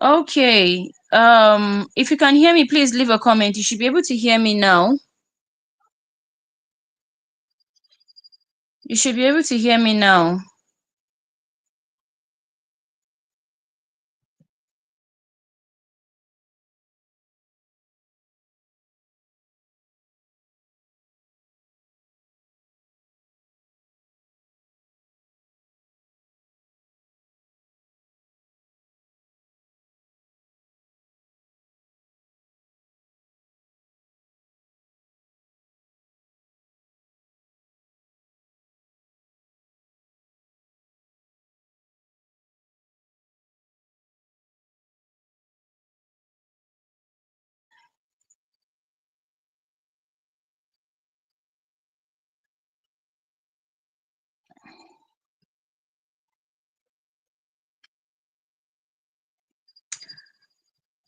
Okay. If you can hear me, please leave a comment. You should be able to hear me now. You should be able to hear me now.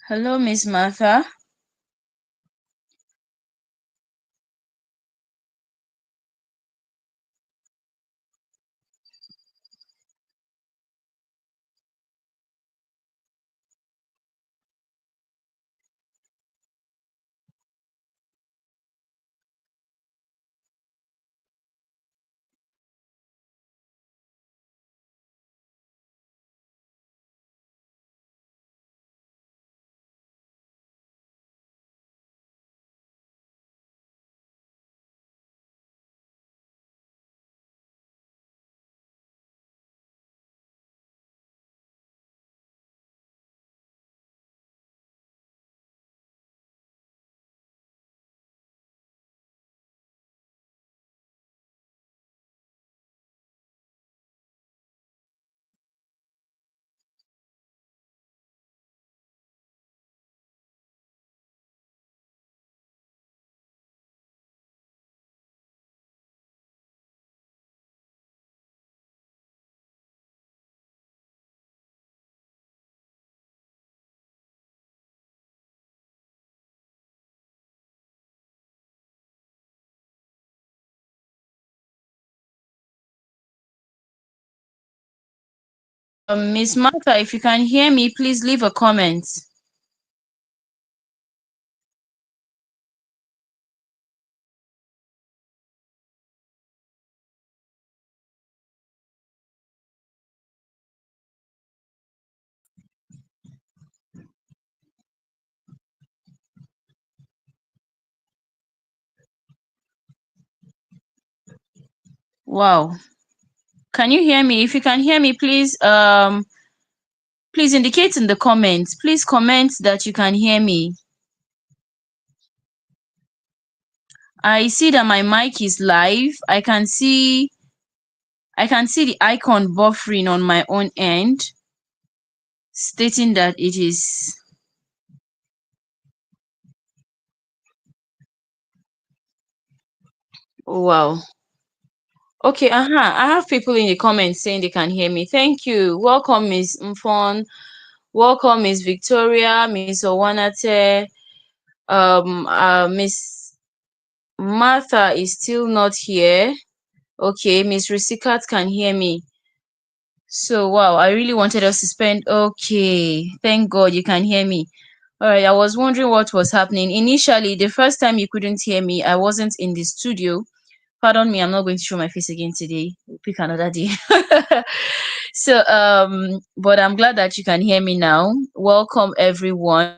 Hello, Miss Martha. Miss Martha, if you can hear me, please leave a comment. Wow. Can you hear me? If you can hear me, please indicate in the comments. Please comment that you can hear me. I see that my mic is live. I can see the icon buffering on my own end, stating that it is. Oh, wow. Okay, I have people in the comments saying they can hear me. Thank you. Welcome, Miss Mfon. Welcome, Miss Victoria, Miss Owanate. Miss Martha is still not here. Okay, Miss Risikat can hear me. So wow, I really wanted us to spend. Okay, thank God you can hear me. All right, I was wondering what was happening. Initially, the first time you couldn't hear me, I wasn't in the studio. Pardon me, I'm not going to show my face again today. We'll pick another day. So but I'm glad that you can hear me now. Welcome everyone.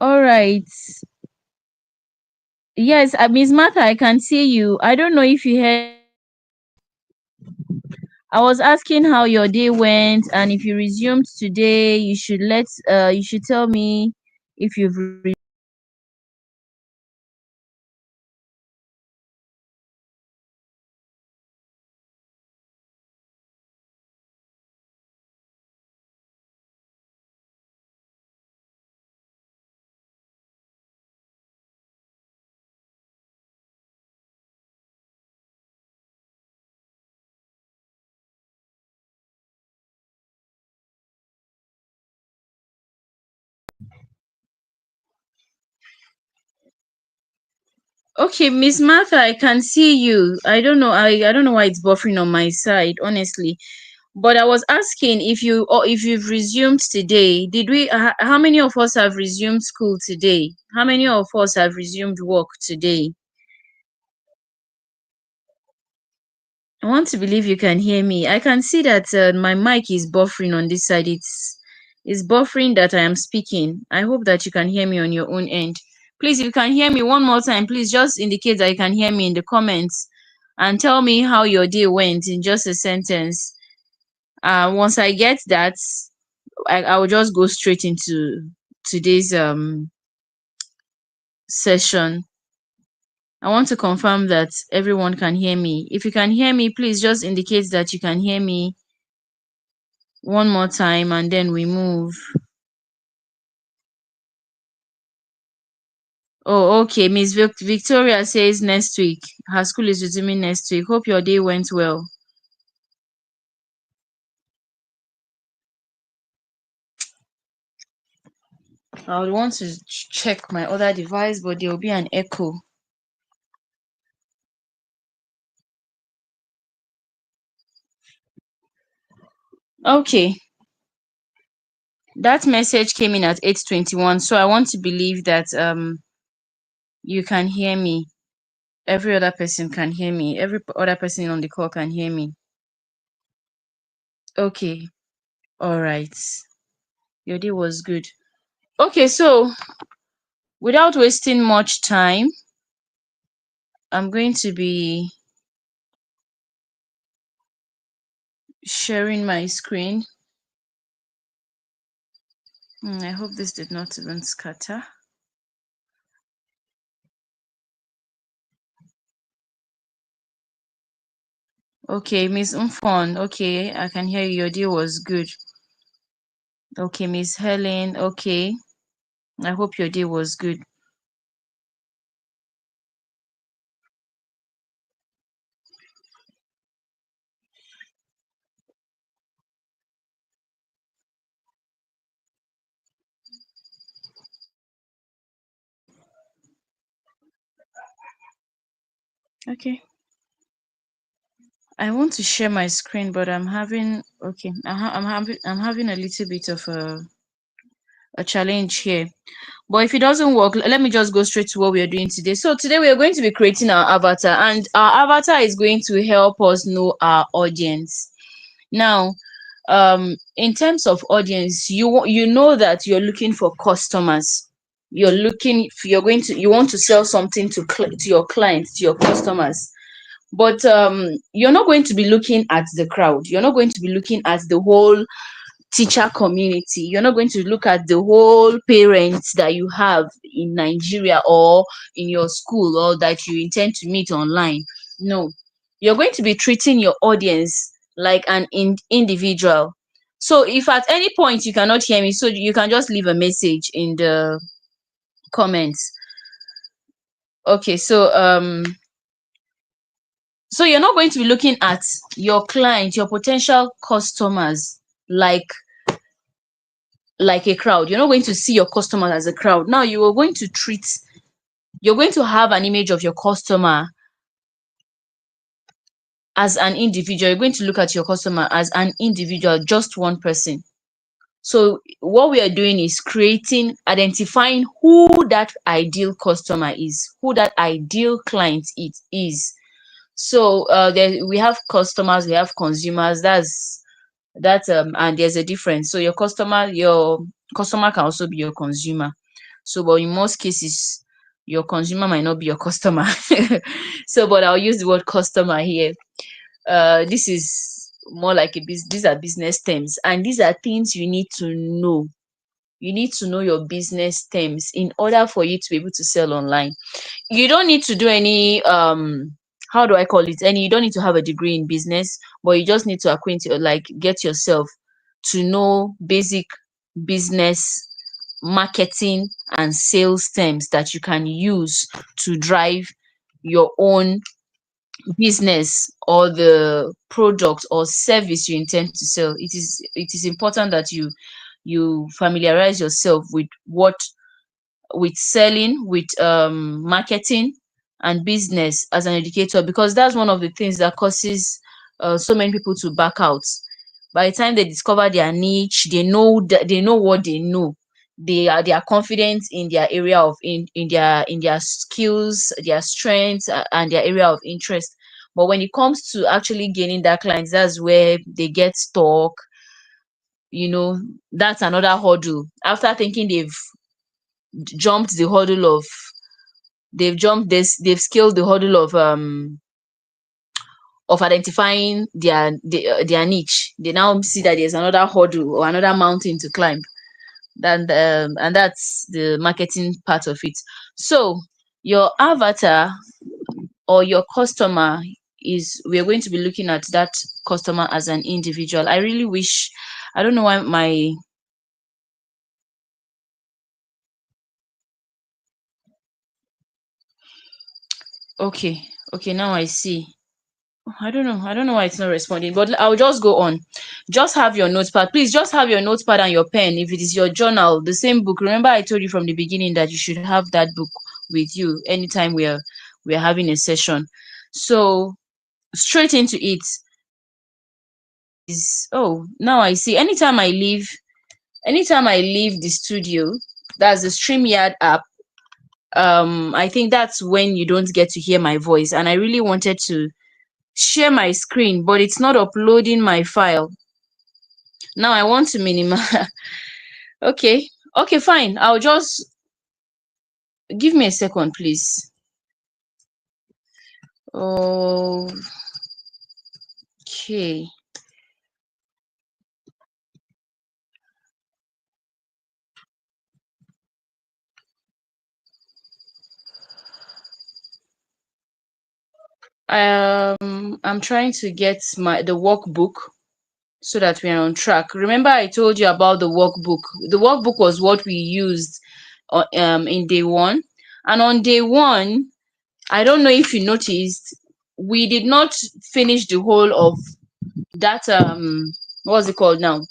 All right. Yes, Miss Martha, I can see you. I don't know if you heard. I was asking how your day went, and if you resumed today, you should tell me if you've Okay, Miss Martha, I can see you. I don't know why it's buffering on my side, honestly. But I was asking if if you've resumed today. Did we how many of us have resumed school today? How many of us have resumed work today? I want to believe you can hear me. I can see that my mic is buffering on this side. It's buffering that I am speaking. I hope that you can hear me on your own end. Please, if you can hear me one more time, please just indicate that you can hear me in the comments and tell me how your day went in just a sentence. Once I get that, I will just go straight into today's session. I want to confirm that everyone can hear me. If you can hear me, please just indicate that you can hear me one more time and then we move. Oh, okay. Miss Victoria says next week. Her school is resuming next week. Hope your day went well. I would want to check my other device, but there will be an echo. Okay. That message came in at 8:21, so I want to believe that you can hear me. Every other person can hear me. Every other person on the call can hear me. Okay. All right. Your day was good. Okay, so without wasting much time, I'm going to be sharing my screen. I hope this did not even scatter. Okay, Miss Umfon. Okay, I can hear you. Your day was good. Okay, Miss Helen. Okay, I hope your day was good. Okay. I want to share my screen, but I'm having okay. I'm having a little bit of a challenge here. But if it doesn't work, let me just go straight to what we are doing today. So today we are going to be creating our avatar, and our avatar is going to help us know our audience. Now, in terms of audience, you know that you're looking for customers. You want to sell something to your clients, to your customers. But you're not going to be looking at the crowd. You're not going to be looking at the whole teacher community. You're not going to look at the whole parents that you have in Nigeria or in your school or that you intend to meet online. No, you're going to be treating your audience like an individual. So if at any point you cannot hear me, so you can just leave a message in the comments. Okay, so you're not going to be looking at your client, your potential customers like a crowd. You're not going to see your customers as a crowd. Now you're going to have an image of your customer as an individual. You're going to look at your customer as an individual, just one person. So what we are doing is identifying who that ideal customer is, who that ideal client it is. So we have customers, we have consumers. And there's a difference. So your customer can also be your consumer. So, but in most cases, your consumer might not be your customer. So, but I'll use the word customer here. This is more like a business. These are business terms, and these are things you need to know. You need to know your business terms in order for you to be able to sell online. You don't need to do any how do I call it? Any, you don't need to have a degree in business, but you just need to acquaint your, like, get yourself to know basic business marketing and sales terms that you can use to drive your own business or the product or service you intend to sell. It is important that you familiarize yourself with what with selling, with marketing and business as an educator, because that's one of the things that causes so many people to back out. By the time they discover their niche, they know that they know what they know. They are confident in their area of in their skills, their strengths, and their area of interest. But when it comes to actually gaining that clients, that's where they get stuck. You know, that's another hurdle. After thinking jumped the hurdle of they've scaled the hurdle of identifying their niche. They now see that there's another hurdle or another mountain to climb. And that's the marketing part of it. So your avatar or your customer is we're going to be looking at that customer as an individual. I really wish, I don't know why my okay, okay, now I see. I don't know. I don't know why it's not responding, but I'll just go on. Just have your notepad. Please just have your notepad and your pen. If it is your journal, the same book. Remember, I told you from the beginning that you should have that book with you anytime we're having a session. So straight into it is, oh, now I see. Anytime I leave the studio, that's the StreamYard app. I think that's when you don't get to hear my voice. And I really wanted to share my screen, but it's not uploading my file. Now I want to minimize. Okay, okay, fine. I'll just give me a second, please. Okay. I'm trying to get the workbook so that we are on track. Remember, I told you about the workbook. The workbook was what we used in day one, and on day one, I don't know if you noticed, we did not finish the whole of that what's it called now,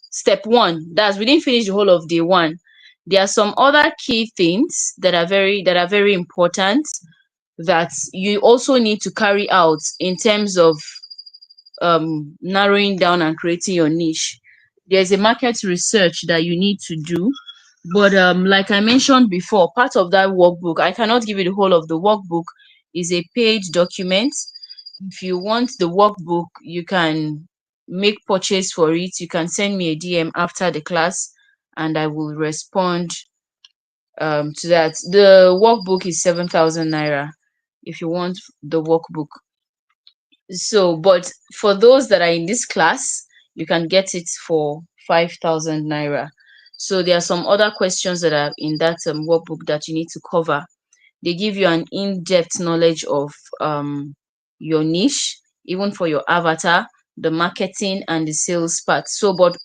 step one. That's, we didn't finish the whole of day one. There are some other key things that are very important that you also need to carry out in terms of narrowing down and creating your niche. There's a market research that you need to do. But like I mentioned before, part of that workbook, I cannot give you the whole of the workbook, is a page document. If you want the workbook, you can make purchase for it. You can send me a DM after the class and I will respond to that. The workbook is 7,000 naira if you want the workbook. So, but for those that are in this class, you can get it for 5,000 naira. So there are some other questions that are in that workbook that you need to cover. They give you an in-depth knowledge of your niche, even for your avatar, the marketing and the sales part. So, but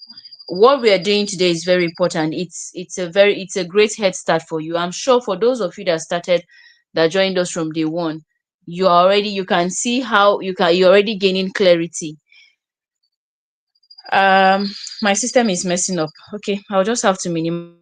what we are doing today is very important. It's a great head start for you. I'm sure for those of you that joined us from day one, you can see how you're already gaining clarity. Um, my system is messing up. Okay, I'll just have to minimize.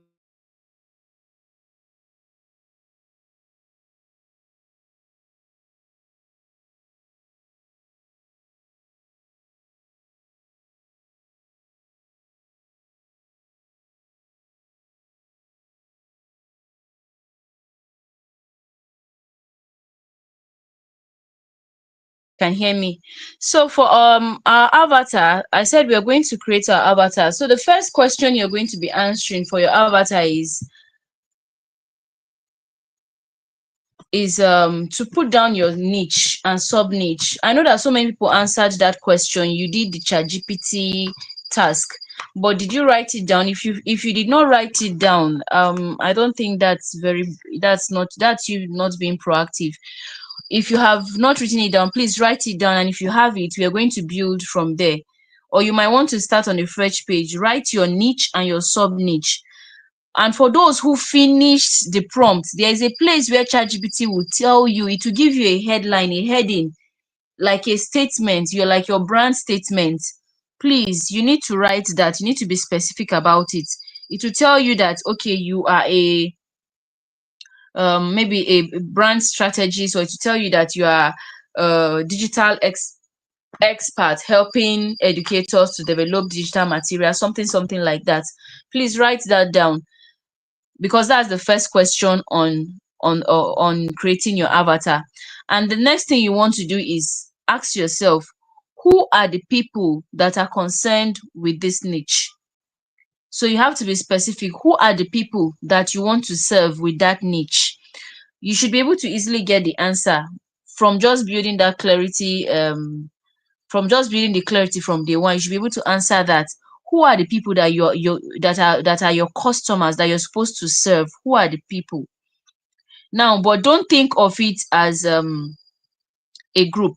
Can hear me. So for our avatar, I said we are going to create our avatar. So the first question you're going to be answering for your avatar is, to put down your niche and sub niche. I know that so many people answered that question. You did the ChatGPT task, but did you write it down? If you did not write it down, I don't think that's you not being proactive. If you have not written it down, please write it down, and if you have it, we are going to build from there. Or you might want to start on a fresh page. Write your niche and your sub niche. And for those who finished the prompt, there is a place where ChatGPT will tell you, it will give you a headline, a heading, like a statement, like your brand statement. Please, you need to write that. You need to be specific about it. It will tell you that, okay, you are a maybe a brand strategist, or to tell you that you are a digital expert helping educators to develop digital material, something like that. Please write that down, because that's the first question on creating your avatar. And the next thing you want to do is ask yourself, who are the people that are concerned with this niche? So you have to be specific. Who are the people that you want to serve with that niche? You should be able to easily get the answer from just building that clarity, from just building the clarity from day one. You should be able to answer that. Who are the people that that are your customers that you're supposed to serve? Who are the people? Now, but don't think of it as a group.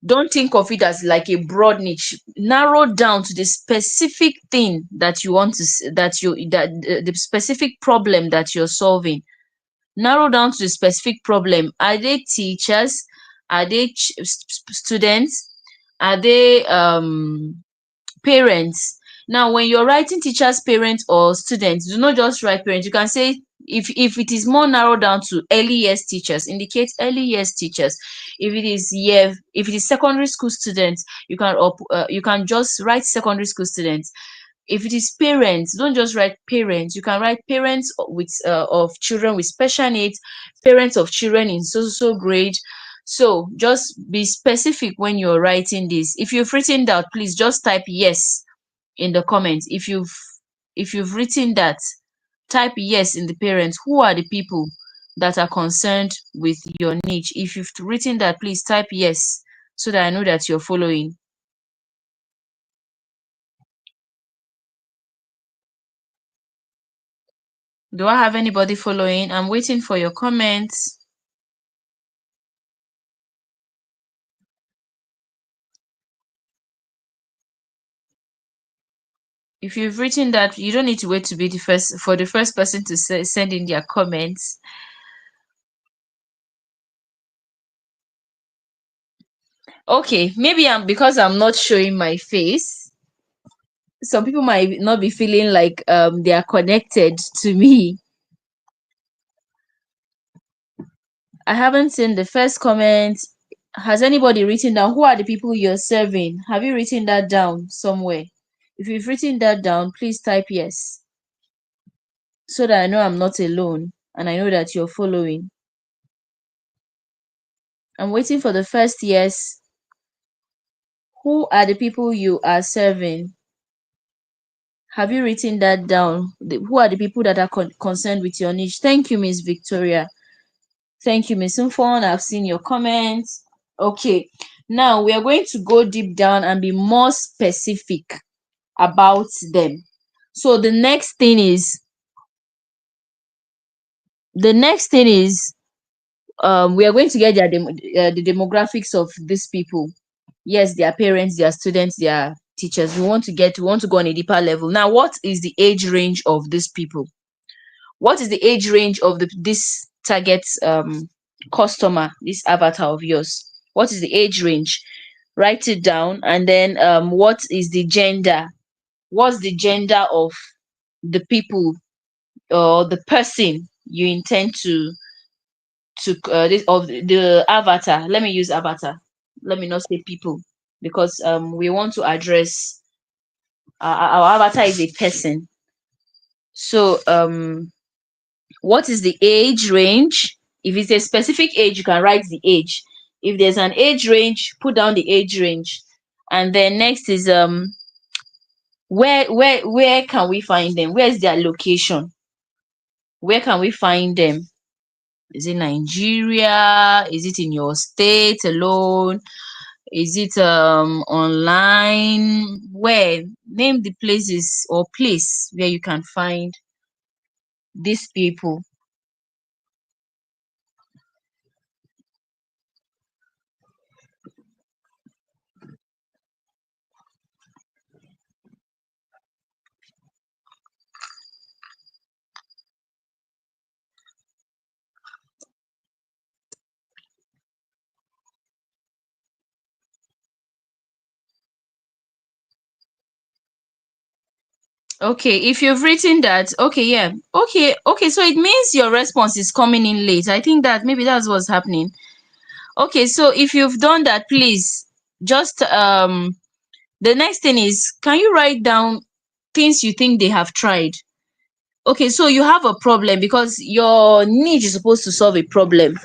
Don't think of it as like a broad niche. Narrow down to the specific thing that you want to the specific problem that you're solving. Narrow down to the specific problem. Are they teachers? Are they students? Are they parents? Now, when you're writing teachers, parents, or students, do not just write parents. You can say, if it is more narrowed down to early years teachers, indicate early years teachers. If it is secondary school students, you can just write secondary school students. If it is parents, don't just write parents. You can write parents with of children with special needs, parents of children in so grade. So just be specific when you're writing this. If you've written that, please just type yes in the comments. If you've written that, type yes in the parents. Who are the people that are concerned with your niche? If you've written that, please type yes, so that I know that you're following. Do I have anybody following? I'm waiting for your comments. If you've written that, you don't need to wait to be the first person to send in their comments. Okay, maybe because I'm not showing my face. Some people might not be feeling like they are connected to me. I haven't seen the first comment. Has anybody written down who are the people you're serving? Have you written that down somewhere? If you've written that down, please type yes, so that I know I'm not alone and I know that you're following. I'm waiting for the first yes. Who are the people you are serving? Have you written that down? Who are the people that are concerned with your niche? Thank you, Miss Victoria. Thank you, Miss Umfon. I've seen your comments. Okay, now we are going to go deep down and be more specific about them. So the next thing is we are going to get the demographics of these people. Yes, their parents, their students, their teachers. We want to go on a deeper level. Now, what is the age range of these people? What is the age range of this target customer, this avatar of yours? What is the age range? Write it down. And then what is the gender? What's the gender of the people, or the person you intend to of the avatar? Let me use avatar. Let me not say people, because we want to address our avatar is a person. So what is the age range? If it's a specific age, you can write the age. If there's an age range, put down the age range. And then next is where can we find them? Where's their location? Where can we find them? Is it Nigeria? Is it in your state alone? Is it online? Where? Name the places or place where you can find these people. Okay, if you've written that, okay, yeah, okay, so it means your response is coming in late. I think that maybe that's what's happening. Okay, so if you've done that, please just the next thing is, can you write down things you think they have tried? Okay, so you have a problem because your niche is supposed to solve a problem.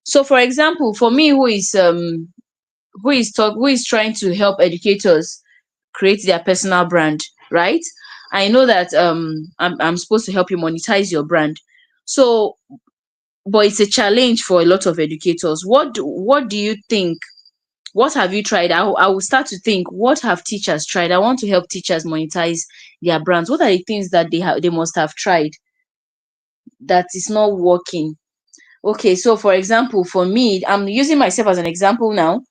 So for example, for me, who is trying to help educators create their personal brand, right? I know that I'm supposed to help you monetize your brand. So, but it's a challenge for a lot of educators. What do you think? What have you tried? I will start to think, what have teachers tried? I want to help teachers monetize their brands. What are the things that they must have tried that is not working? Okay, so for example, for me, I'm using myself as an example now.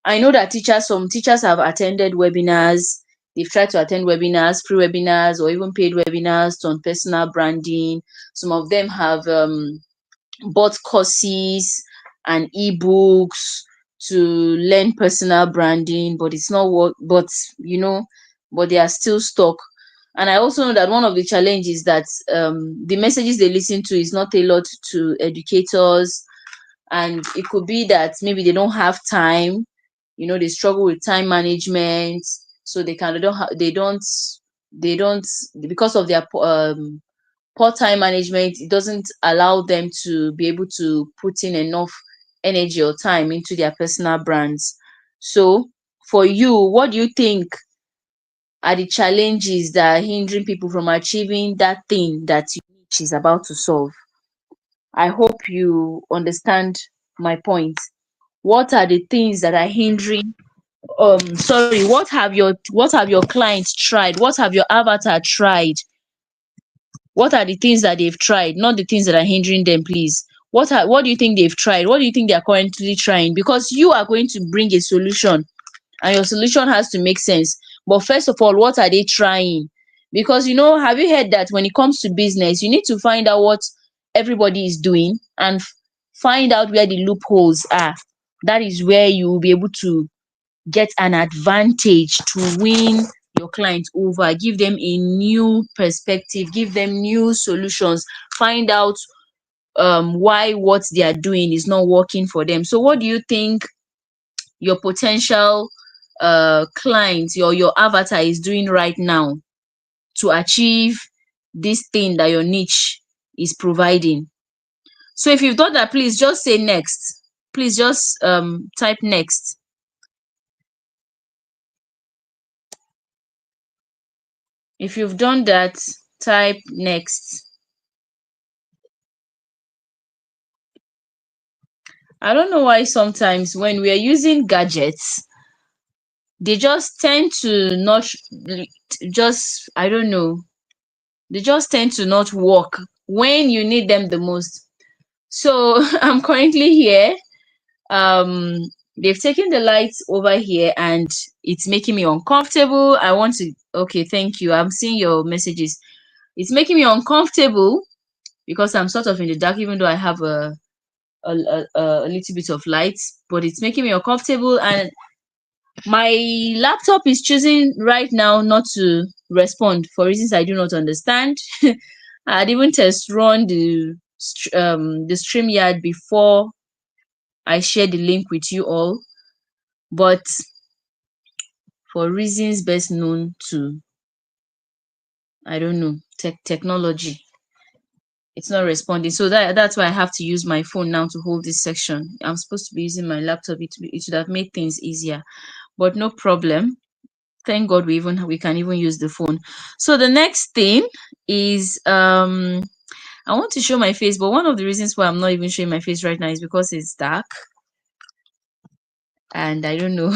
I know that some teachers have attended webinars. They've tried to attend webinars, free webinars, or even paid webinars on personal branding. Some of them have bought courses and ebooks to learn personal branding, but it's not what, but but they are still stuck. And I also know that one of the challenges that the messages they listen to is not tailored to educators, and it could be that maybe they don't have time. They struggle with time management, so they don't ha- they don't because of their poor time management. It doesn't allow them to be able to put in enough energy or time into their personal brands. So for you, what do you think are the challenges that are hindering people from achieving that thing that your niche is about to solve? I hope you understand my point. What are the things that are hindering sorry, what have your clients tried? What have your avatar tried? What are the things that they've tried, not the things that are hindering them, please? What do you think they've tried? What do you think they are currently trying? Because you are going to bring a solution, and your solution has to make sense. But first of all, what are they trying? Because have you heard that when it comes to business, you need to find out what everybody is doing and find out where the loopholes are. That is where you will be able to get an advantage to win your client over, give them a new perspective, give them new solutions, find out why what they are doing is not working for them. So what do you think your potential client, your avatar is doing right now to achieve this thing that your niche is providing? So if you've done that, please just say next. Please just type next. If you've done that, type next. I don't know why sometimes when we are using gadgets, they just tend to not just I don't know, they just tend to not work when you need them the most. So I'm currently here. Um they've taken the lights over here and it's making me uncomfortable. I want to Okay, thank you. I'm seeing your messages. It's making me uncomfortable because I'm sort of in the dark, even though I have a little bit of light, but it's making me uncomfortable. And my laptop is choosing right now not to respond for reasons I do not understand. I had even test run the StreamYard before I share the link with you all, but for reasons best known to, I don't know, technology, it's not responding. So that's why I have to use my phone now to hold this section. I'm supposed to be using my laptop. It should have made things easier, but no problem. Thank God we can even use the phone. So the next thing is I want to show my face, but one of the reasons why I'm not even showing my face right now is because it's dark and I don't know.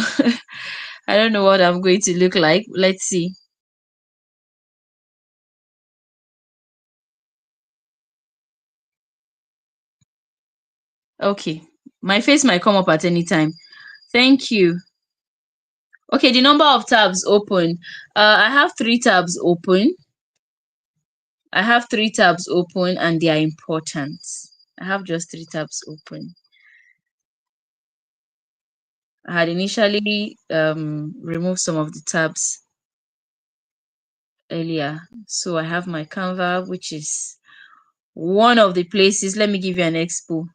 I don't know what I'm going to look like. Let's see. Okay. My face might come up at any time. Thank you. Okay, the number of tabs open. I have three tabs open. I have three tabs open and they are important. I have just three tabs open. I had initially removed some of the tabs earlier. So I have my Canva, which is one of the places. Let me give you an expo.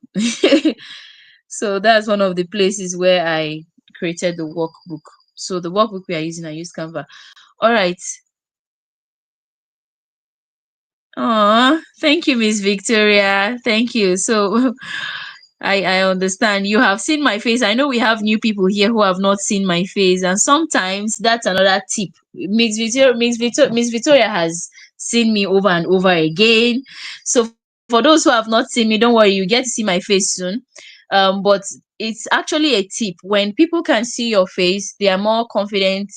So that's one of the places where I created the workbook. So the workbook we are using, I use Canva. All right. Oh, thank you, Miss Victoria. Thank you. So I understand. You have seen my face. I know we have new people here who have not seen my face, and sometimes that's another tip. Miss Victoria has seen me over and over again. So for those who have not seen me, don't worry, you get to see my face soon. But it's actually a tip. When people can see your face, they are more confident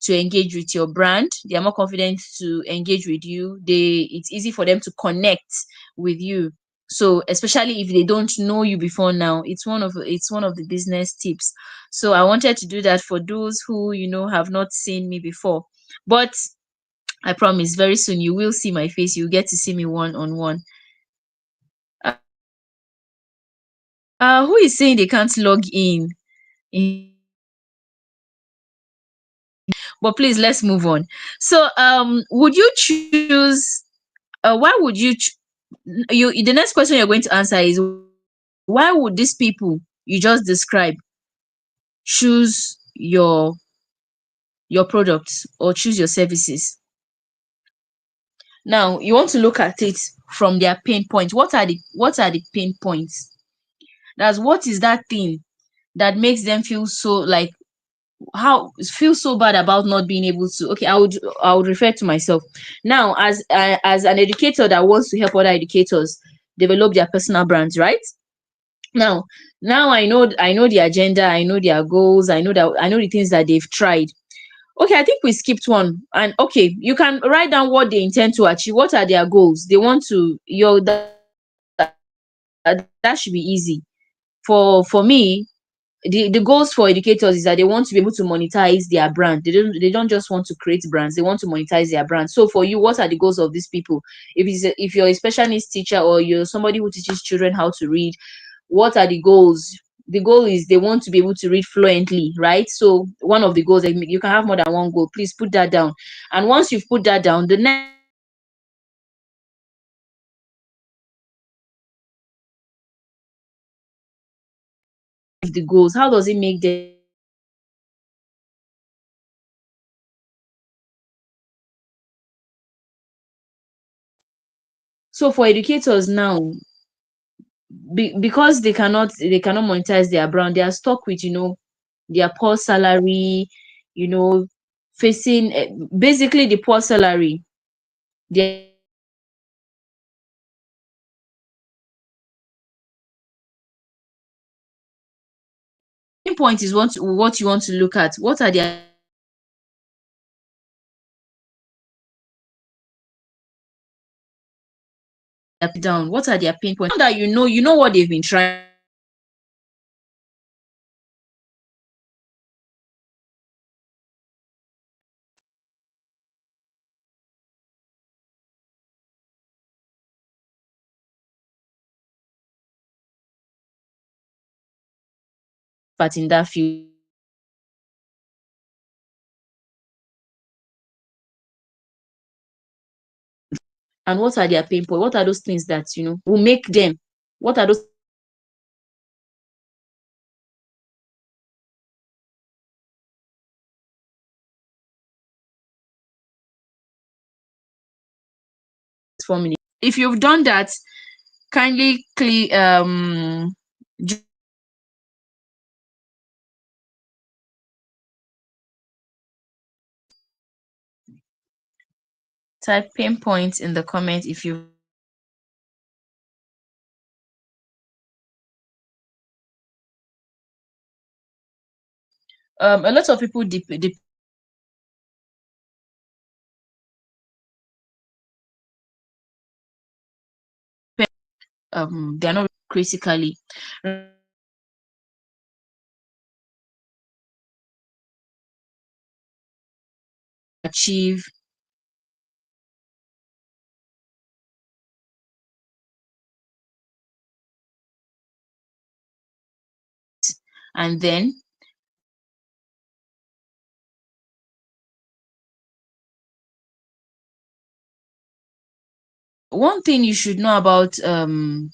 to engage with your brand. They are more confident to engage with you. It's easy for them to connect with you. So especially if they don't know you before now, it's one of the business tips. So I wanted to do that for those who have not seen me before. But I promise very soon you will see my face. You get to see me one on one. Who is saying they can't log in? But please, let's move on. So would you choose why would the next question you're going to answer is, why would these people you just described choose your products or choose your services? Now you want to look at it from their pain points. What are the pain points? That's what is that thing that makes them feel so, like, how feel so bad about not being able to. Okay, I would refer to myself now as an educator that wants to help other educators develop their personal brands, right? Now now I know the agenda, I know their goals, I know the things that they've tried. Okay, I think we skipped one. And okay, you can write down what they intend to achieve. What are their goals? They want to your that should be easy. For me, the goals for educators is that they want to be able to monetize their brand. They don't just want to create brands, they want to monetize their brand. So for you, what are the goals of these people? If you're a special needs teacher or you're somebody who teaches children how to read, what are the goals? The goal is they want to be able to read fluently, right? So one of the goals, like, you can have more than one goal. Please put that down. And once you've put that down, the next is the goals. How does it make them so for educators now? Because they cannot monetize their brand, they are stuck with their poor salary, you know facing basically the poor salary. Their main point is what you want to look at. What are their down? What are their pain points? Now that you know what they've been trying at in that field, and what are their pain points? What are those things that will make them? What are those formula? If you've done that, kindly type pain points in the comments if you A lot of people they are not critically achieve, and then one thing you should know about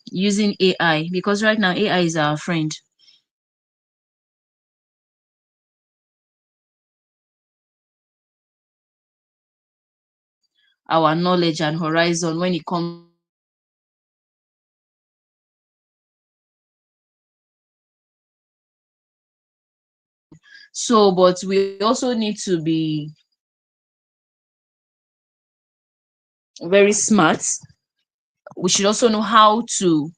using AI, because right now AI is our friend. Our knowledge and horizon when it comes. So, but we also need to be very smart. We should also know how to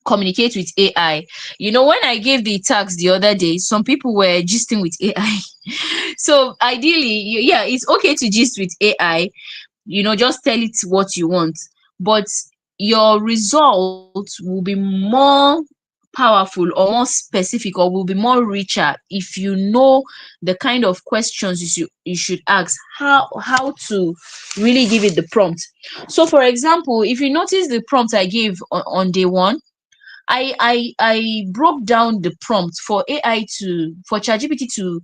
communicate with AI. You know, when I gave the task the other day, some people were gisting with AI. So ideally, yeah, it's okay to gist with AI, just tell it what you want, but your result will be more powerful or more specific or will be more richer if you know the kind of questions you should ask, how to really give it the prompt. So for example, if you notice the prompt I gave on day one, I broke down the prompt for AI to for ChatGPT to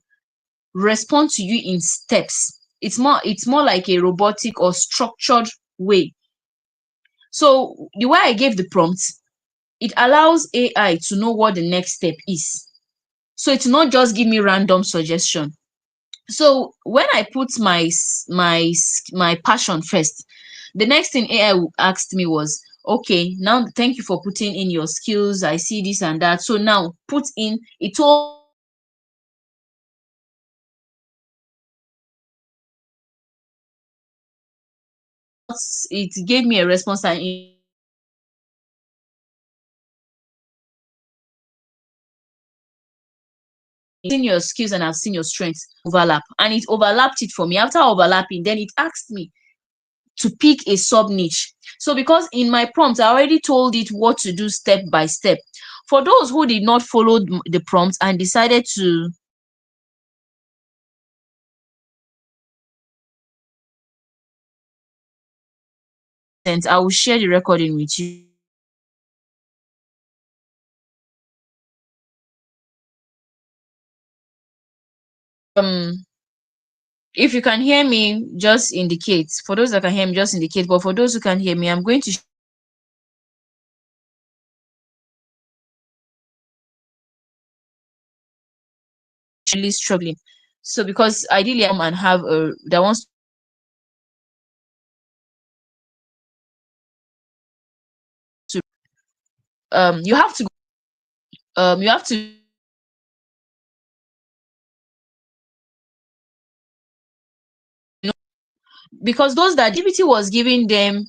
respond to you in steps. It's more like a robotic or structured way. So the way I gave the prompt, it allows AI to know what the next step is. So it's not just give me random suggestion. So when I put my passion first, the next thing AI asked me was, okay, now thank you for putting in your skills. I see this and that. So now put in. It told it gave me a response and seen your skills and I've seen your strengths overlap. And it overlapped it for me. After overlapping, then it asked me to pick a sub niche. So because in my prompt, I already told it what to do step by step. For those who did not follow the prompt and decided to, I will share the recording with you. Um, if you can hear me, just indicate. For those that can hear me, just indicate. But for those who can hear me, I'm going to really struggling. So because ideally I'm and have a that wants to you have to you have to because those that GPT was giving them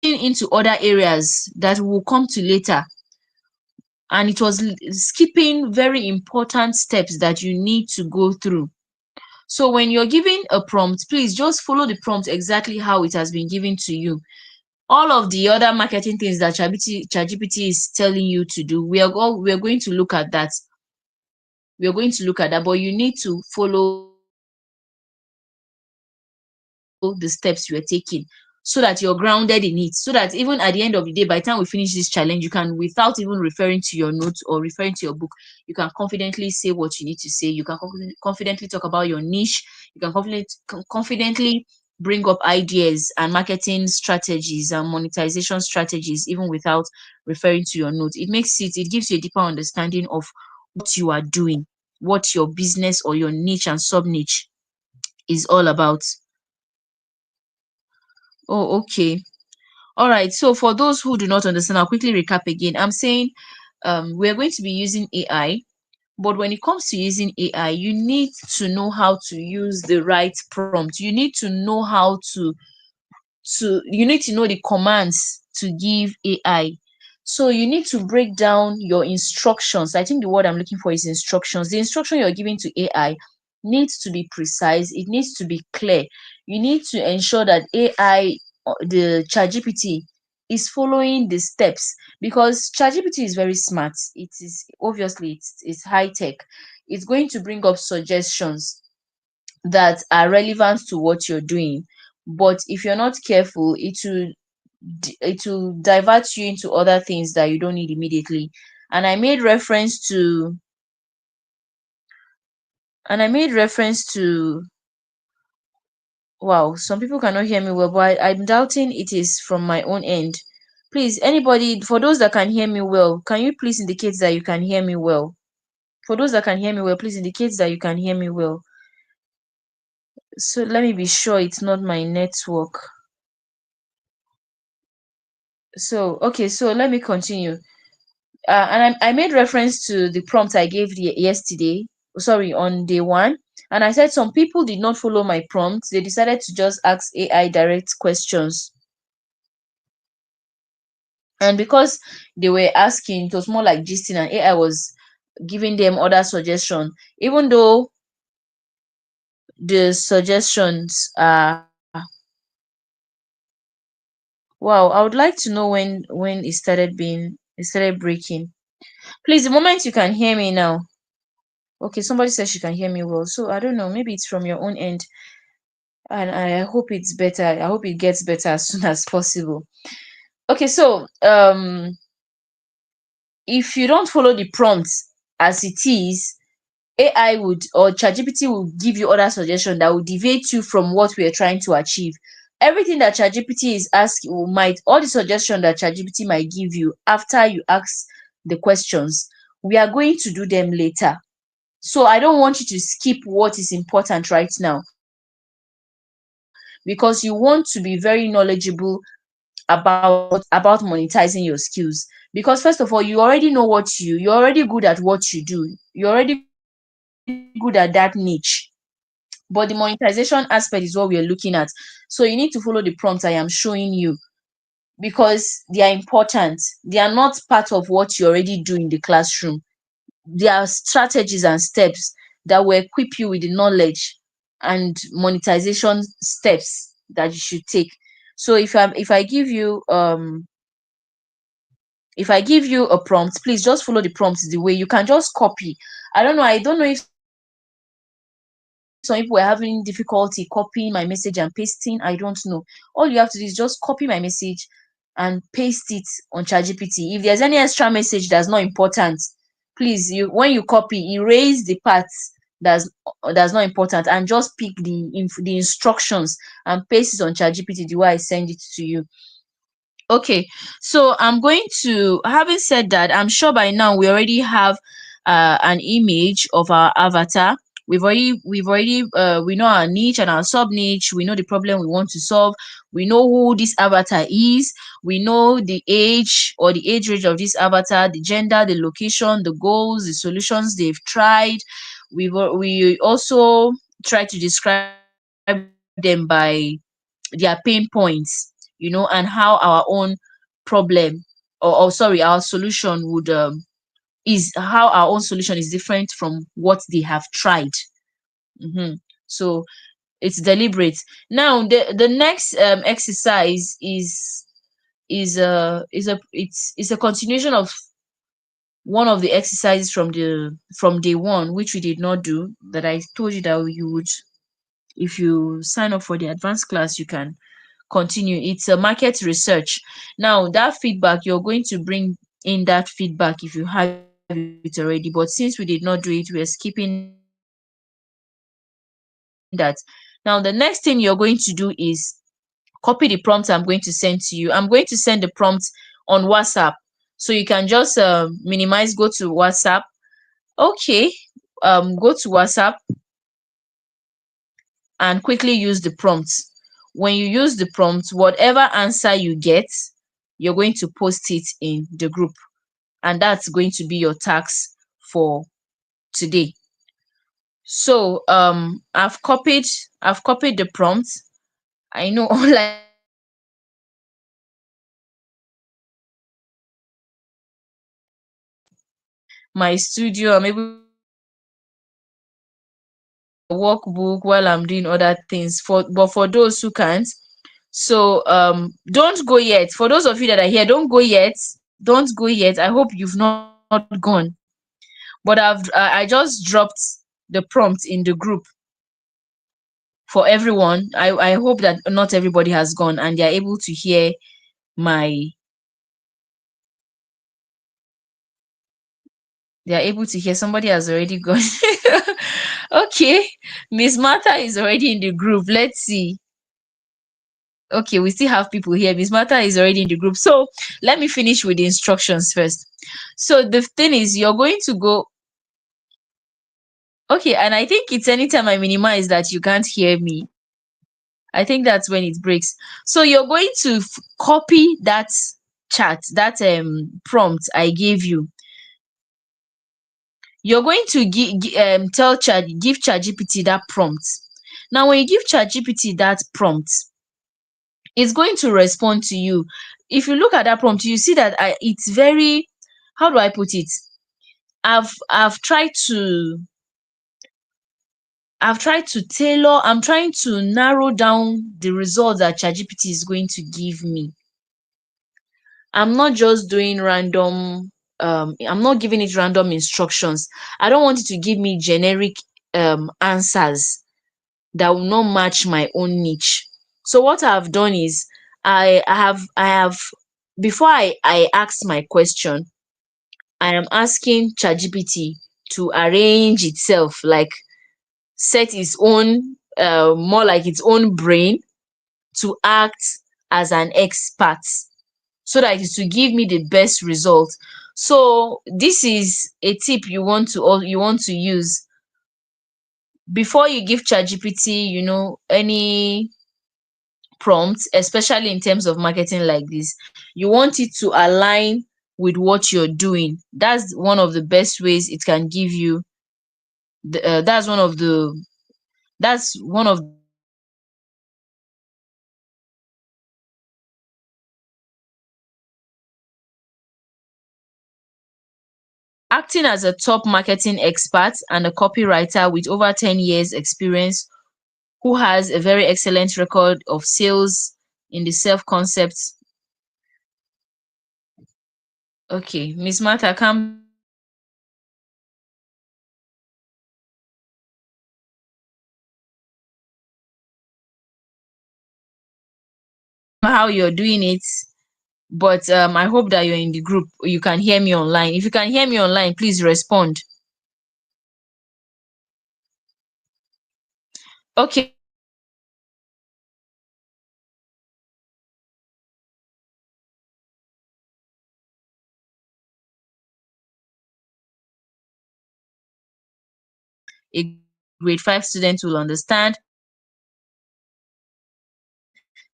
into other areas that will come to later, and it was skipping very important steps that you need to go through. So when you're giving a prompt, please just follow the prompt exactly how it has been given to you. All of the other marketing things that ChatGPT is telling you to do, we are going to look at that. We are going to look at that, but you need to follow the steps you are taking so that you're grounded in it. So that even at the end of the day, by the time we finish this challenge, you can, without even referring to your notes or referring to your book, you can confidently say what you need to say. You can confidently talk about your niche. You can confidently bring up ideas and marketing strategies and monetization strategies, even without referring to your notes. It gives you a deeper understanding of what you are doing, what your business or your niche and sub niche is all about. Oh, okay. All right. So for those who do not understand, I'll quickly recap again. I'm saying we're going to be using AI, but when it comes to using AI, you need to know how to use the right prompt. You need to know how to you need to know the commands to give AI. So you need to break down your instructions. I think the word I'm looking for is instructions. The instruction you're giving to AI needs to be precise, it needs to be clear. You need to ensure that AI, the ChatGPT, is following the steps, because ChatGPT is very smart. It is obviously it's high tech. It's going to bring up suggestions that are relevant to what you're doing. But if you're not careful, it will divert you into other things that you don't need immediately. And I made reference to and I made reference to wow, some people cannot hear me well, but I'm doubting it is from my own end. Please, anybody, for those that can hear me well, can you please indicate that you can hear me well? For those that can hear me well, please indicate that you can hear me well. So let me be sure it's not my network. So, okay, so let me continue. And I made reference to the prompt I gave yesterday, sorry, on day one. And I said some people did not follow my prompt. They decided to just ask AI direct questions. And because they were asking, it was more like gisting, and AI was giving them other suggestions. Even though the suggestions are wow, I would like to know when it started breaking. Please, the moment you can hear me now. Okay, somebody says she can hear me well. So I don't know, maybe it's from your own end. And I hope it's better. I hope it gets better as soon as possible. Okay, so if you don't follow the prompt as it is, AI would or ChatGPT will give you other suggestions that will deviate you from what we are trying to achieve. Everything that ChatGPT is asking might all the suggestions that ChatGPT might give you after you ask the questions, we are going to do them later. So I don't want you to skip what is important right now, because you want to be very knowledgeable about monetizing your skills. Because first of all, you already know you're already good at what you do. You're already good at that niche. But the monetization aspect is what we are looking at. So you need to follow the prompts I am showing you, because they are important. They are not part of what you already do in the classroom. They are strategies and steps that will equip you with the knowledge and monetization steps that you should take. So if I give you a prompt, please just follow the prompt the way. You can just copy. I don't know if some people were having difficulty copying my message and pasting. I don't know. All you have to do is just copy my message and paste it on ChatGPT. If there's any extra message that's not important, please, when you copy, erase the parts that's not important and just pick the instructions and paste it on ChatGPT the way I send it to you. Okay, so I'm going to, having said that, I'm sure by now we already have an image of our avatar. We know our niche and our sub niche. We know the problem we want to solve. We know who this avatar is. We know the age or the age range of this avatar, the gender, the location, the goals, the solutions they've tried. We also try to describe them by their pain points, and how our own problem, or sorry, our solution would is how our own solution is different from what they have tried. So it's deliberate. Now the next exercise is a continuation of one of the exercises from day one, which we did not do, that I told you that you would, if you sign up for the advanced class, you can continue. It's a market research. Now that feedback, you're going to bring in that feedback if you have it already, but since we did not do it, we're skipping that. Now the next thing you're going to do is copy the prompt I'm going to send to you. I'm going to send the prompt on WhatsApp, so you can just minimize, go to WhatsApp. Okay, go to WhatsApp and quickly use the prompt. When you use the prompt, whatever answer you get, you're going to post it in the group, and that's going to be your task for today. So I've copied the prompt. I know unlike my studio. I'm able to workbook while I'm doing other things. For those who can't, so don't go yet. For those of you that are here, don't go yet. Don't go yet. I hope you've not gone. But I just dropped the prompt in the group for everyone. I hope that not everybody has gone and they're able to hear my they are able to hear. Somebody has already gone. Okay, Miss Martha is already in the group. Let's see. Okay, we still have people here. Miss Martha is already in the group. So let me finish with the instructions first. So the thing is, you're going to go. Okay, and I think it's anytime I minimize that you can't hear me. I think that's when it breaks. So you're going to copy that chat, that prompt I gave you. You're going to give ChatGPT that prompt. Now, when you give ChatGPT that prompt, it's going to respond to you. If you look at that prompt, you see that it's very, how do I put it? I've tried to tailor. I'm trying to narrow down the results that ChatGPT is going to give me. I'm not just doing random. I'm not giving it random instructions. I don't want it to give me generic answers that will not match my own niche. So what I've done is I have before I ask my question, I am asking ChatGPT to arrange itself, like set its own more like its own brain to act as an expert so that it will give me the best result. So this is a tip you want to use before you give ChatGPT, any prompt, especially in terms of marketing like this. You want it to align with what you're doing. That's one of the best ways it can give you. That's one of the best ways it can give you acting as a top marketing expert and a copywriter with over 10 years experience who has a very excellent record of sales in the self concept. Okay, Miss Martha, calm down. I know how you're doing it. I know how you're doing it, but I hope that you're in the group. You can hear me online. If you can hear me online, please respond. Okay, so now after doing that, ChatGPT is going to respond a grade 5 student will understand.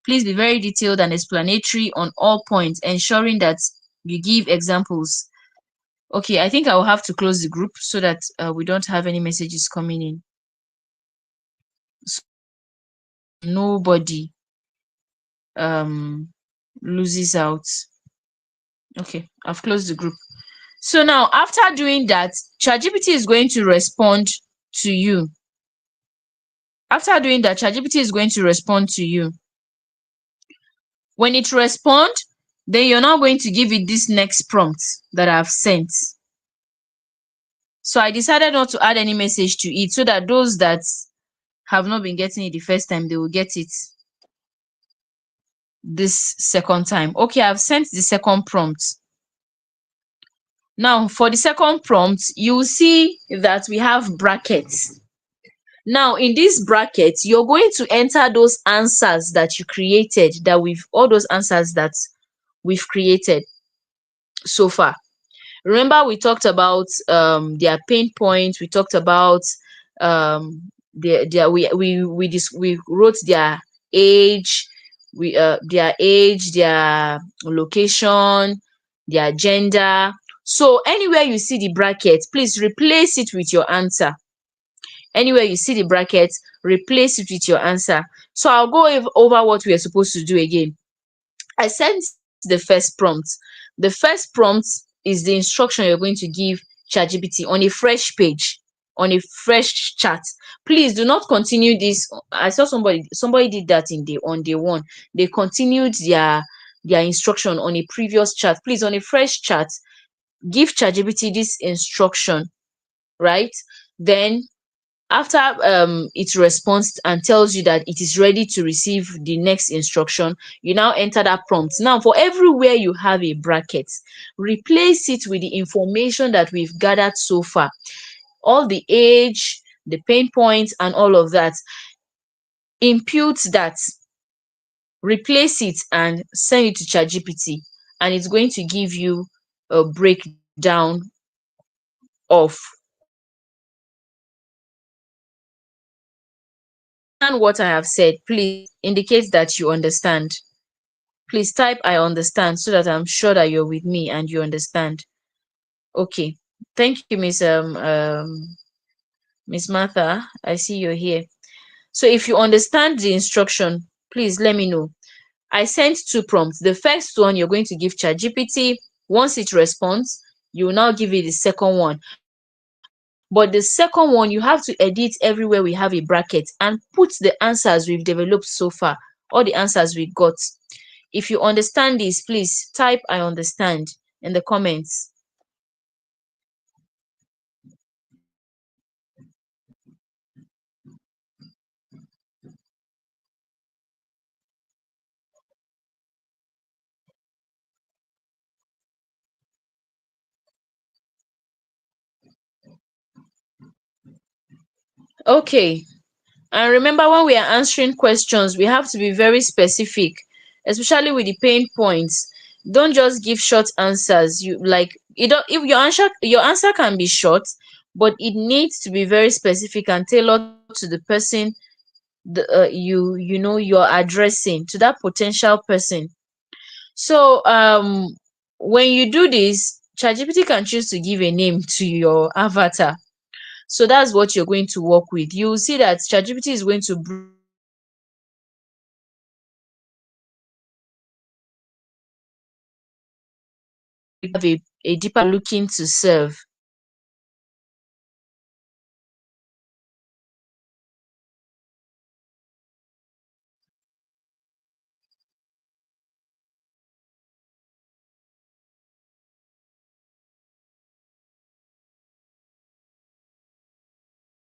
Please be very detailed and explanatory on all points, ensuring that you give examples. Okay, I think I will have to close the group so that we don't have any messages coming in, so that nobody loses out. Okay, I've closed the group. So now after doing that, ChatGPT is going to respond to you. After doing that, ChatGPT is going to respond to you. When it responds, then you're now going to give it this next prompt that I've sent. So I decided not to add any message to it so that those that have not been getting it the first time, they will get it this second time. Okay, I've sent the second prompt. Now, for the second prompt, you will see that we have brackets. Now, in this bracket, you're going to enter those answers that you created, all those answers that we've created so far. Remember, we talked about their pain points. We talked about we wrote age, their age, their location, their gender. So anywhere you see the bracket, please replace it with your answer. Anywhere you see the bracket, replace it with your answer. So I'll go over what we are supposed to do again. I sent the first prompt. The first prompt is the instruction you're going to give ChatGPT on a fresh page, on a fresh chat. Please do not continue this. I saw somebody did that in day on day one. They continued their instruction on a previous chat. Please, on a fresh chat, give ChatGPT this instruction, right? Then after it responds and tells you that it is ready to receive the next instruction, you now enter that prompt. Now, for everywhere you have a bracket, replace it with the information that we've gathered so far, all the age, the pain points, and all of that. Impute that, replace it, and send it to ChatGPT, and it's going to give you a breakdown of what you need to do. If you understand what I have said, please indicate that you understand. Please type I understand so that I'm sure that you're with me and you understand. Okay. Thank you, Miss Martha. I see you're here. So if you understand the instruction, please let me know. I sent two prompts. The first one you're going to give ChatGPT. Once it responds, you will now give it the second one. But the second one, you have to edit everywhere we have a bracket and put the answers we've developed so far, all the answers we got. If you understand this, please type I understand in the comments. Okay. And remember, when we are answering questions, we have to be very specific, especially with the pain points. Don't just give short answers. You like you don't if your answer can be short, but it needs to be very specific and tailored to the person you're addressing, to that potential person. So when you do this, ChatGPT can choose to give a name to your avatar. So that's what you're going to work with. You'll see that ChatGPT is going to bring up a deeper looking to serve.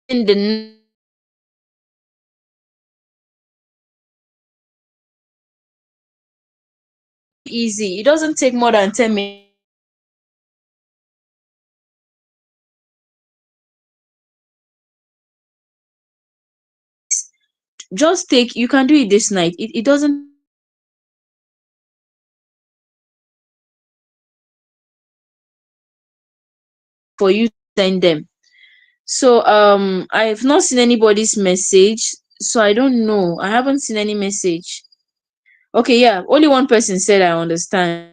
In the easy. It doesn't take more than 10 minutes. Just take you can do it this night. It doesn't take more than 10 minutes for you to send them. So I've not seen anybody's message, so I don't know. I haven't seen any message. Okay, yeah, only one person said I understand.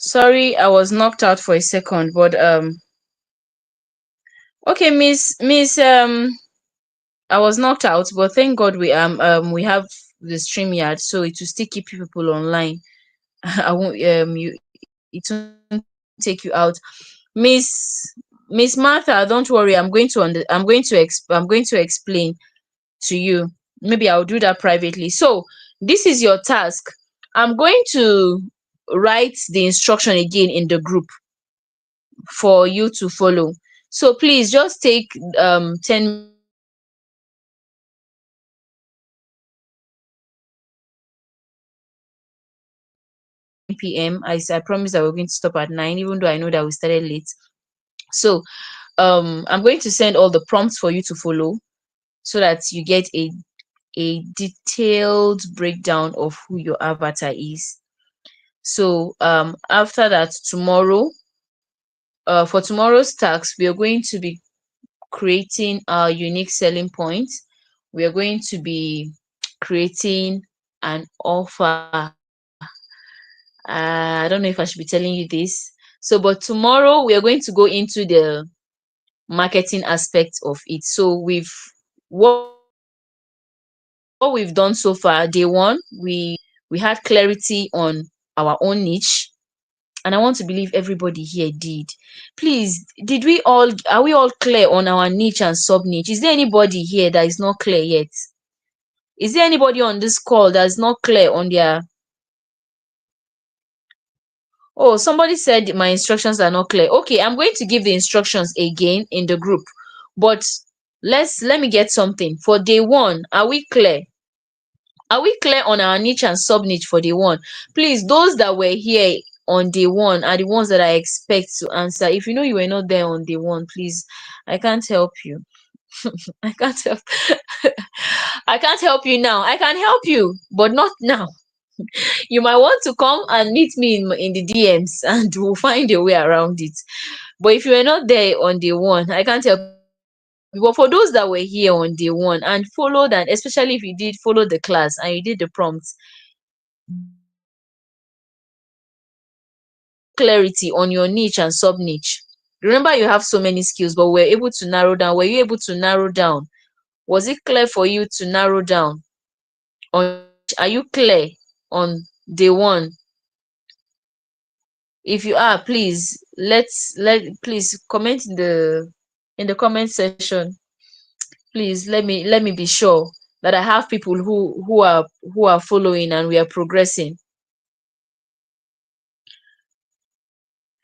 Sorry, I was knocked out for a second, but okay, Miss I was knocked out, but thank God we have the StreamYard, so it will still keep people online. I won't it won't take you out. Miss Martha, don't worry. I'm going to explain to you. Maybe I'll do that privately. So this is your task. I'm going to write the instruction again in the group. for you to follow. So please just take 10 minutes to do that. Please don't miss it. P.m. I promise that we're going to stop at 9, even though I know that we started late. So I'm going to send all the prompts for you to follow so that you get a detailed breakdown of who your avatar is. So after that, tomorrow, for tomorrow's task, we are going to be creating our unique selling point. We are going to be creating an offer. I don't know if I should be telling you this. So, but tomorrow we are going to go into the marketing aspect of it. So what we've done so far, day one, we had clarity on our own niche, and I want to believe everybody here did. Please, are we all clear on our niche and sub niche? Is there anybody here that is not clear yet? Is there anybody on this call that's not clear on their? Oh, somebody said my instructions are not clear. Okay, I'm going to give the instructions again in the group. But let me get something. For day one, are we clear? Are we clear on our niche and sub niche for day one? Please, those that were here on day one are the ones that I expect to answer. If you know you were not there on day one, please, I can't help you. I can't help. I can't help you now. I can help you, but not now. You might want to come and meet me in the DMs and we'll find a way around it. But if you were not there on day one, I can't help you. But for those that were here on day one and followed, and especially if you did follow the class and you did the prompts, there is clarity on your niche and sub niche. Remember, you have so many skills, but we're able to narrow down. Were you able to narrow down? Was it clear for you to narrow down on your niche? Are you clear on day one? If you are, please please comment in the comment section. Please let me be sure that I have people who are following and we are progressing.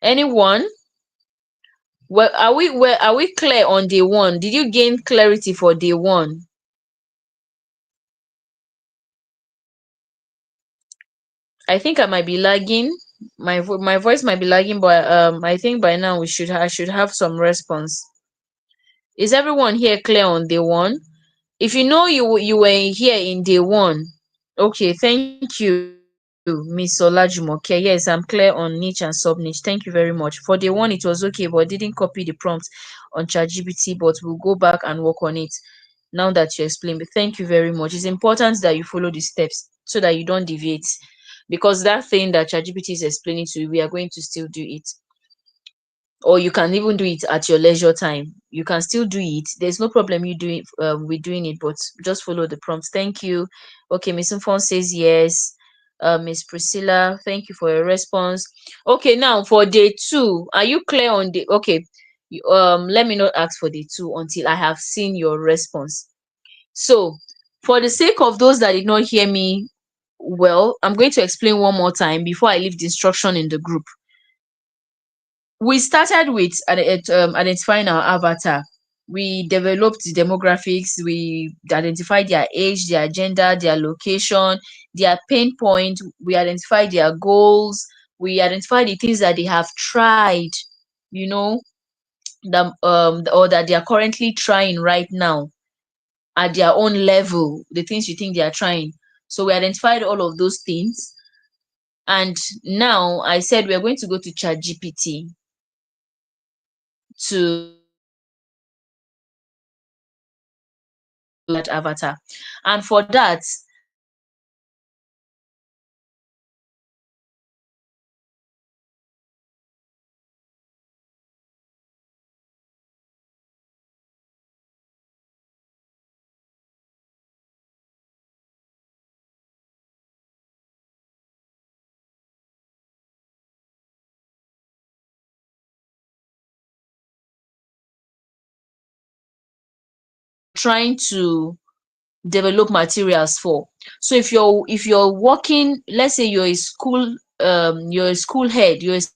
Anyone? Well, are we clear on day one? Did you gain clarity for day one? I think I might be lagging. My voice might be lagging, but I think by now I should have some response. Is everyone here clear on day one? If you know you were here in day one, okay, thank you, Miss Olajumoke. Yes, I'm clear on niche and sub niche. Thank you very much. For day one, it was okay, but I didn't copy the prompt on ChatGPT, but we'll go back and work on it now that you explained. But thank you very much. It's important that you follow the steps so that you don't deviate, because that thing that ChatGPT is explaining to you, we are going to still do it, or you can even do it at your leisure time. You can still do it. There's no problem you doing with doing it, but just follow the prompts. Thank you. Okay, Miss Infon says yes. Miss Priscilla, thank you for your response. Okay, now for day two, are you clear on the? Okay, let me not ask for day two until I have seen your response. So, for the sake of those that did not hear me well, I'm going to explain one more time before I leave the instruction in the group. We started with identifying our avatar. We developed the demographics, we identified their age, their gender, their location, their pain point, we identified their goals, we identified the things that they have tried, you know, or that they are currently trying right now at their own level, the things you think they are trying. So we identified all of those things. And now I said we're going to go to ChatGPT to that avatar. And for that, trying to develop materials for. So if you're working, let's say you're a school head, you're a school principal,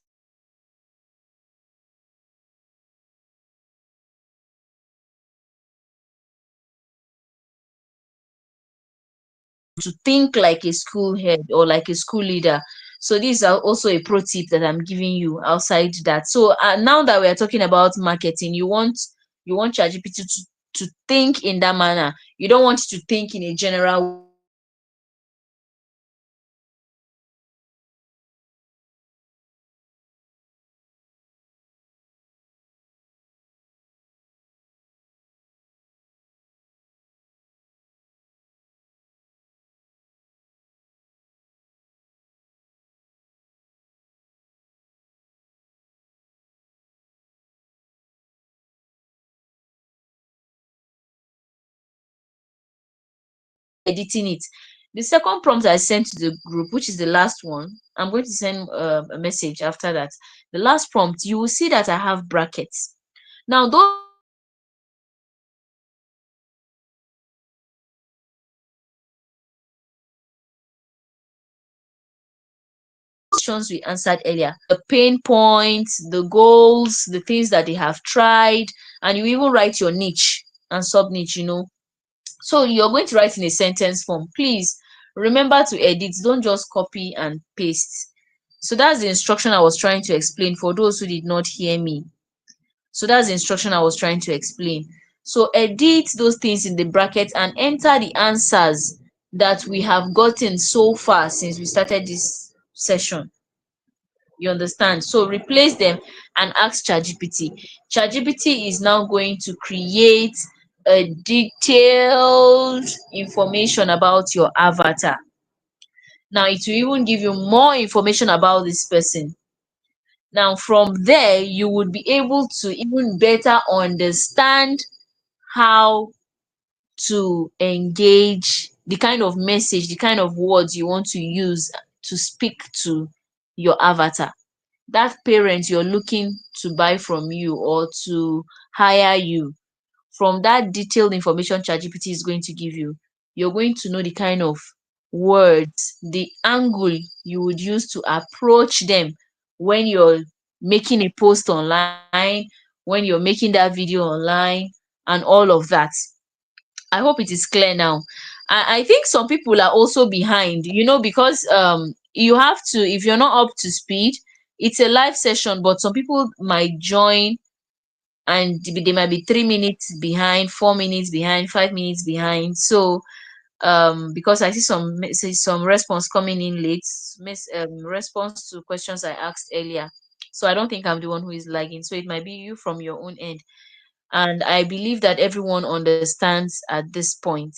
to think like a school head or like a school leader. So these are also a pro tip that I'm giving you outside that. So now that we are talking about marketing, you want ChatGPT to think in that manner. You don't want it to think in a general way. You want it to think in a specific way. So that is the instruction I was trying to explain. Editing it. The second prompt I sent to the group, which is the last one, I'm going to send a message after that. The last prompt, you will see that I have brackets. Now, those questions we answered earlier, the pain points, the goals, the things that they have tried, and you even write your niche and sub niche. So you're going to write in a sentence form. Please remember to edit, don't just copy and paste. So that's the instruction I was trying to explain for those who did not hear me. So that's the instruction I was trying to explain. So edit those things in the bracket and enter the answers that we have gotten so far since we started this session. You understand? So replace them and ask ChatGPT. ChatGPT is now going to create a detailed information about your avatar. Now it will even give you more information about this person. Now from there, you would be able to even better understand how to engage, the kind of message, the kind of words you want to use to speak to your avatar. That parent you're looking to buy from you or to hire you, from that detailed information ChatGPT is going to give you, you're going to know the kind of words, the angle you would use to approach them when you're making a post online, when you're making that video online, and all of that. I hope it is clear now. I think some people are also behind, because you have to, if you're not up to speed, it's a live session, but some people might join and they might be 3 minutes behind, 4 minutes behind, 5 minutes behind. So because I see some response coming in late, response to questions I asked earlier. So I don't think I'm the one who is lagging. So it might be you from your own end. And I believe that everyone understands at this point.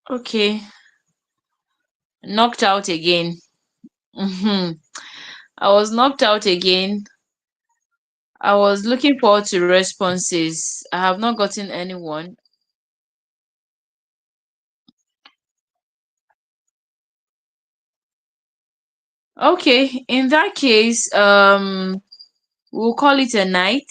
Okay, knocked out again. I was knocked out again. I was looking forward to responses. I have not gotten anyone. Okay, in that case, we'll call it a night.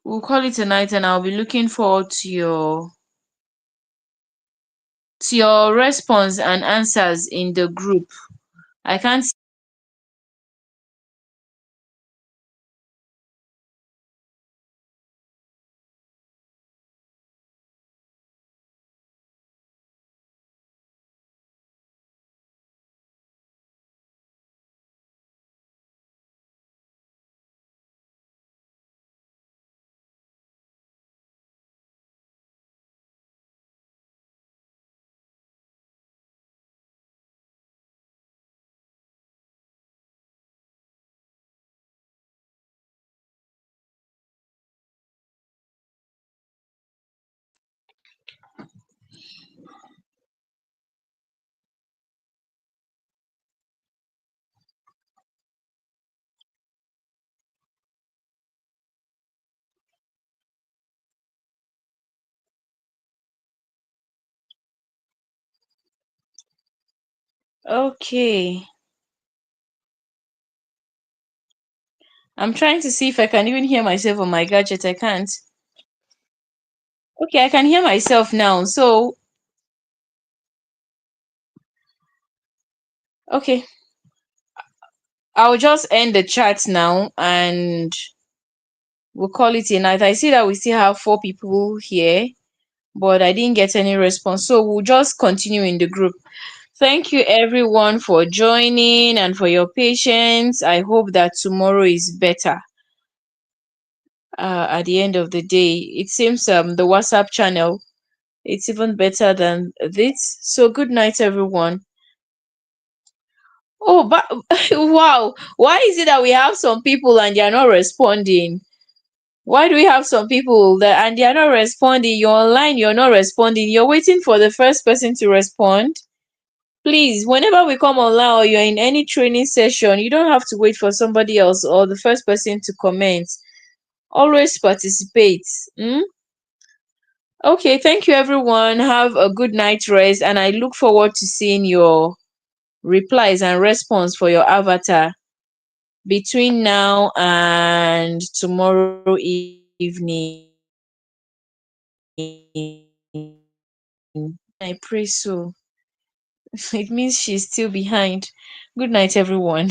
We'll call it a night, and I'll be looking forward to your response and answers in the group. I can't. Okay, I'm trying to see if I can even hear myself on my gadget. I can't. Okay, I can hear myself now. So, okay, I'll just end the chat now and we'll call it a night. I see that we still have four people here, but I didn't get any response. So we'll just continue in the group. Thank you everyone for joining and for your patience. I hope that tomorrow is better. At the end of the day, it seems the WhatsApp channel, it's even better than this. So good night, everyone. Oh, but wow, why is it that we have some people and they are not responding? Why do we have some people that and they are not responding? You're online, you're not responding. You're waiting for the first person to respond. Please, whenever we come online or you're in any training session, you don't have to wait for somebody else or the first person to comment. Always participate. Okay, thank you everyone. Have a good night rest and I look forward to seeing your replies and response for your avatar between now and tomorrow evening. I pray so. It means she's still behind. Good night, everyone.